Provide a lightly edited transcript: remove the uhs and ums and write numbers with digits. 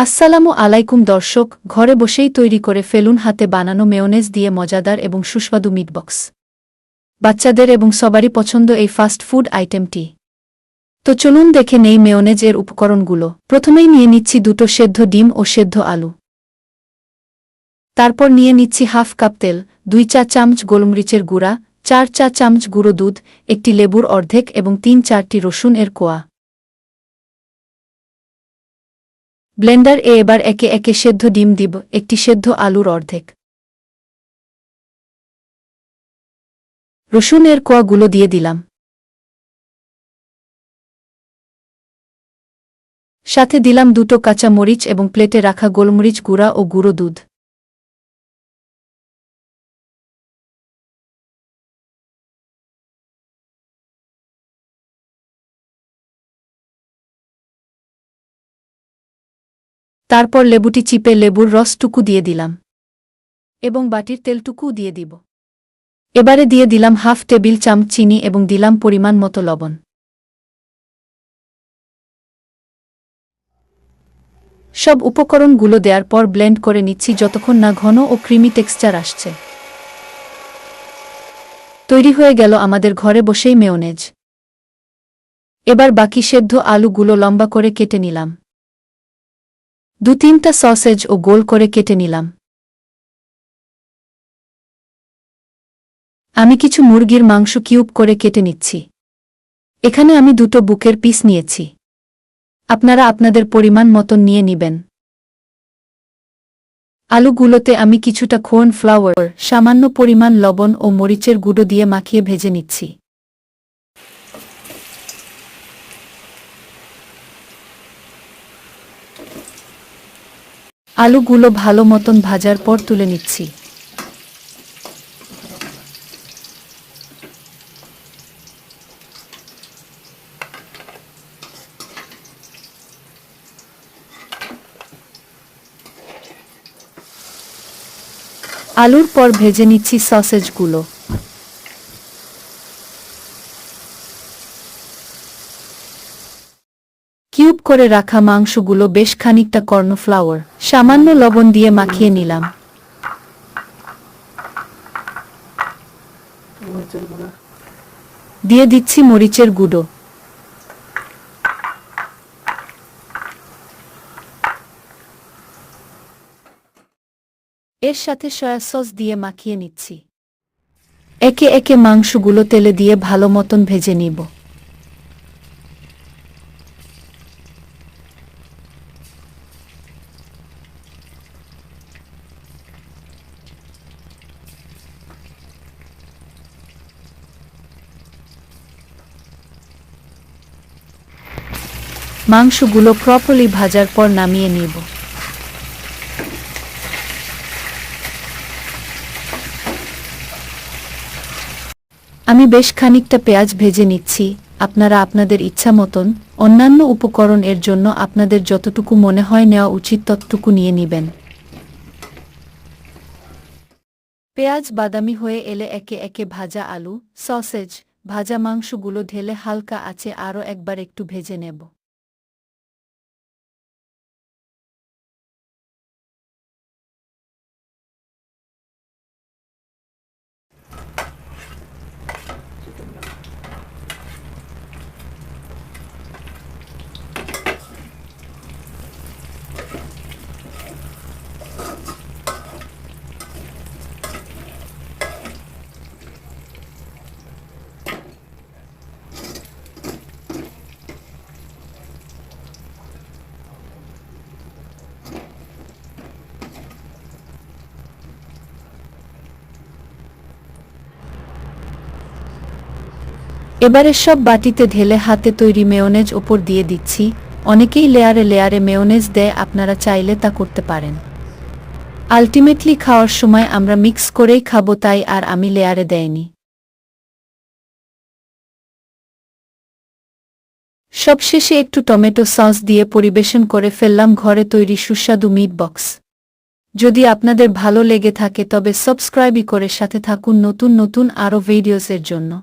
আসসালামু আলাইকুম দর্শক, ঘরে বসেই তৈরি করে ফেলুন হাতে বানানো মেয়োনেজ দিয়ে মজাদার এবং সুস্বাদু মিটবক্স। বাচ্চাদের এবং সবারই পছন্দ এই ফাস্ট ফুড আইটেমটি। তো চলুন দেখে নেই মেয়োনেজ এর উপকরণগুলো। প্রথমেই নিয়ে নিচ্ছি 2টো সেদ্ধ ডিম ও সেদ্ধ আলু। তারপর নিয়ে নিচ্ছি হাফ কাপ তেল, 2 চা চামচ গোলমরিচের গুঁড়া, 4 চা চামচ গুঁড়ো দুধ, একটি লেবুর অর্ধেক এবং 3-4টি রসুন এর কোয়া। ব্লেন্ডার এবার একে একে সেদ্ধ ডিম দিব, একটি সেদ্ধ আলুর অর্ধেক, রসুনের কোয়াগুলো দিয়ে দিলাম। সাথে দিলাম 2টো কাঁচা মরিচ এবং প্লেটে রাখা গোলমরিচ গুঁড়া ও গুঁড়ো দুধ। তারপর লেবুটি চিপে লেবুর রসটুকু দিয়ে দিলাম এবং বাটির তেলটুকু দিয়ে দিব। এবারে দিয়ে দিলাম হাফ টেবিল চামচ চিনি এবং দিলাম পরিমাণ মতো লবণ। সব উপকরণগুলো দেওয়ার পর ব্লেন্ড করে নিচ্ছি যতক্ষণ না ঘন ও ক্রিমি টেক্সচার আসছে। তৈরি হয়ে গেল আমাদের ঘরে বসেই মেয়োনেজ। এবার বাকি সেদ্ধ আলুগুলো লম্বা করে কেটে নিলাম। 2-3টা সসেজ ও গোল করে কেটে নিলাম। আমি কিছু মুরগির মাংস কিউব করে কেটে নিচ্ছি। এখানে আমি 2টো বুকের পিস নিয়েছি। আপনারা আপনাদের পরিমাণ মতন নিয়ে নিবেন। আলুগুলোতে আমি কিছুটা কর্ন ফ্লাওয়ার, সামান্য পরিমাণ লবণ ও মরিচের গুঁড়ো দিয়ে মাখিয়ে ভেজে নিচ্ছি। আলুগুলো ভালো মতন ভাজার পর তুলে নিচ্ছি। আলুর পর ভেজে নিচ্ছি সসেজগুলো। কিউব করে রাখা মাংসগুলো বেশ খানিকটা কর্নফ্লাওয়ার, সামান্য লবণ দিয়ে মাখিয়ে নিলাম। দিয়ে দিচ্ছি মরিচের গুঁড়ো। এর সাথে সয়া সস দিয়ে মাখিয়ে নিচ্ছি। একে একে মাংসগুলো তেলে দিয়ে ভালো মতন ভেজে নিব। মাংসগুলো প্রপারলি ভাজার পর নামিয়ে নিব। আমি বেশ খানিকটা পেঁয়াজ ভেজে নিচ্ছি। আপনারা আপনাদের ইচ্ছা মতন অন্যান্য উপকরণ এর জন্য আপনাদের যতটুকু মনে হয় নেওয়া উচিত ততটুকু নিয়ে নিবেন। পেঁয়াজ বাদামি হয়ে এলে একে একে ভাজা আলু, সসেজ, ভাজা মাংসগুলো ঢেলে হালকা আঁচে আরও একবার একটু ভেজে নেব। এবারে সব বাটিতে ঢেলে হাতে তৈরি মেয়োনেজ ওপর দিয়ে দিচ্ছি। অনেকেই লেয়ারে লেয়ারে মেয়োনেজ দেয়, আপনারা চাইলে তা করতে পারেন। আলটিমেটলি খাওয়ার সময় আমরা মিক্স করেই খাবো, তাই আর আমি লেয়ারে দেইনি। সবশেষে একটু টমেটো সস দিয়ে পরিবেশন করে ফেললাম ঘরে তৈরি সুস্বাদু মিট বক্স। যদি আপনাদের ভালো লেগে থাকে তবে সাবস্ক্রাইবই করে সাথে থাকুন নতুন নতুন আরও ভিডিওসের জন্য।